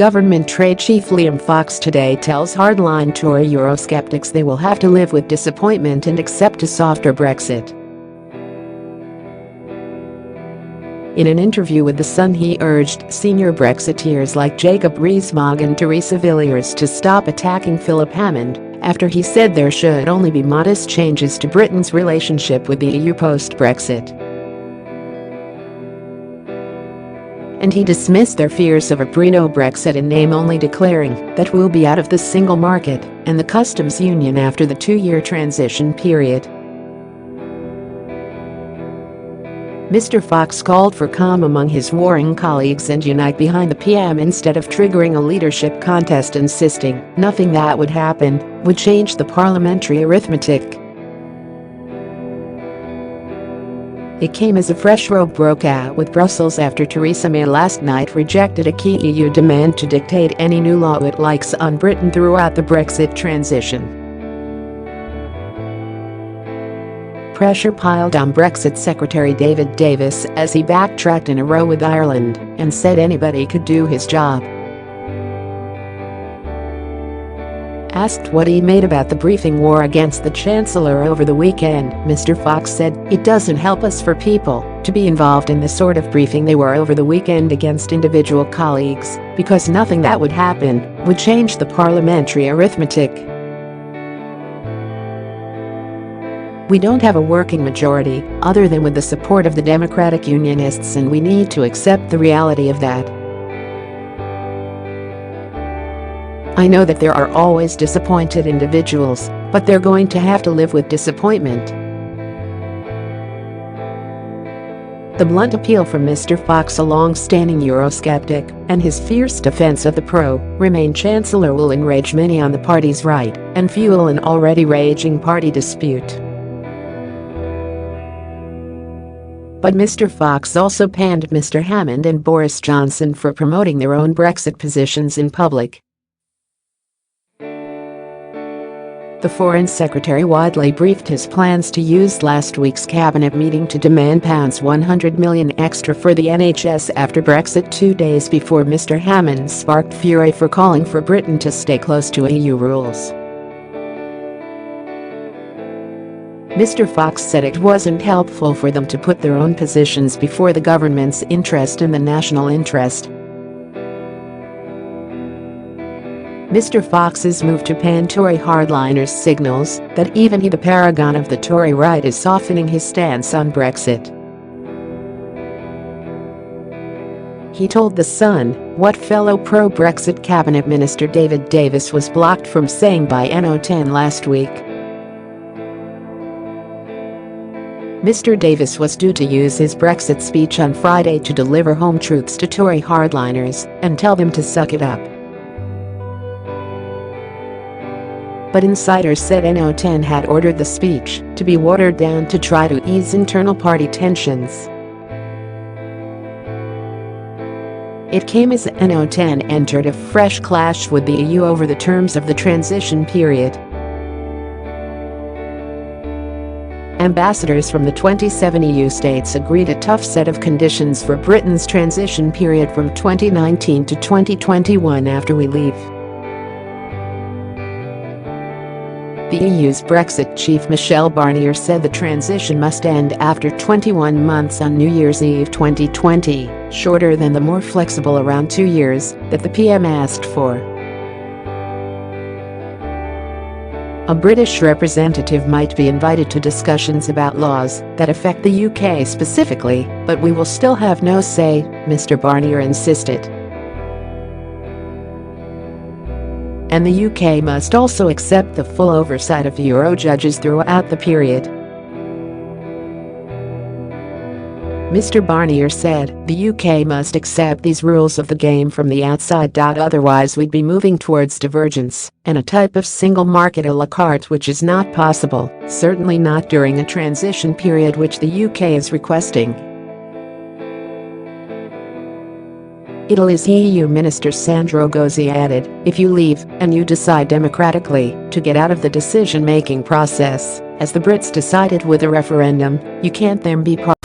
Government Trade Chief Liam Fox today tells hardline Tory Eurosceptics they will have to live with disappointment and accept a softer Brexit. In an interview with The Sun, he urged senior Brexiteers like Jacob Rees-Mogg and Theresa Villiers to stop attacking Philip Hammond after he said there should only be modest changes to Britain's relationship with the EU post-Brexit. And he dismissed their fears of a Brino Brexit in name only, declaring that we'll be out of the single market and the customs union after the two-year transition period. Mr. Fox called for calm among his warring colleagues and unite behind the PM instead of triggering a leadership contest, insisting nothing that would happen would change the parliamentary arithmetic. It came as a fresh row broke out with Brussels after Theresa May last night rejected a key EU demand to dictate any new law it likes on Britain throughout the Brexit transition. Pressure piled on Brexit Secretary David Davis as he backtracked in a row with Ireland and said anybody could do his job. Asked what he made about the briefing war against the Chancellor over the weekend, Mr. Fox said, "It doesn't help us for people to be involved in the sort of briefing they were over the weekend against individual colleagues, because nothing that would happen would change the parliamentary arithmetic. We don't have a working majority, other than with the support of the Democratic Unionists, and we need to accept the reality of that. I know that there are always disappointed individuals, but they're going to have to live with disappointment." The blunt appeal from Mr. Fox, a long-standing Eurosceptic, and his fierce defense of the pro-Remain Chancellor will enrage many on the party's right and fuel an already raging party dispute. But Mr. Fox also panned Mr. Hammond and Boris Johnson for promoting their own Brexit positions in public. The Foreign Secretary widely briefed his plans to use last week's cabinet meeting to demand £100 million extra for the NHS after Brexit 2 days before Mr. Hammond sparked fury for calling for Britain to stay close to EU rules. Mr. Fox said it wasn't helpful for them to put their own positions before the government's interest in the national interest. Mr. Fox's move to pan Tory hardliners signals that even he, the paragon of the Tory right, is softening his stance on Brexit. He told The Sun what fellow pro-Brexit cabinet minister David Davis was blocked from saying by No10 last week. Mr. Davis was due to use his Brexit speech on Friday to deliver home truths to Tory hardliners and tell them to suck it up. But insiders said No10 had ordered the speech to be watered down to try to ease internal party tensions. It came as No10 entered a fresh clash with the EU over the terms of the transition period. Ambassadors from the 27 EU states agreed a tough set of conditions for Britain's transition period from 2019 to 2021 after we leave. The EU's Brexit chief Michel Barnier said the transition must end after 21 months on New Year's Eve 2020, shorter than the more flexible around 2 years that the PM asked for. A British representative might be invited to discussions about laws that affect the UK specifically, but we will still have no say, Mr. Barnier insisted. And the UK must also accept the full oversight of Euro judges throughout the period. Mr. Barnier said the UK must accept these rules of the game from the outside. Otherwise we'd be moving towards divergence and a type of single market a la carte, which is not possible, certainly not during a transition period which the UK is requesting. Italy's EU Minister Sandro Gozi added, "If you leave and you decide democratically to get out of the decision-making process, as the Brits decided with a referendum, you can't then be part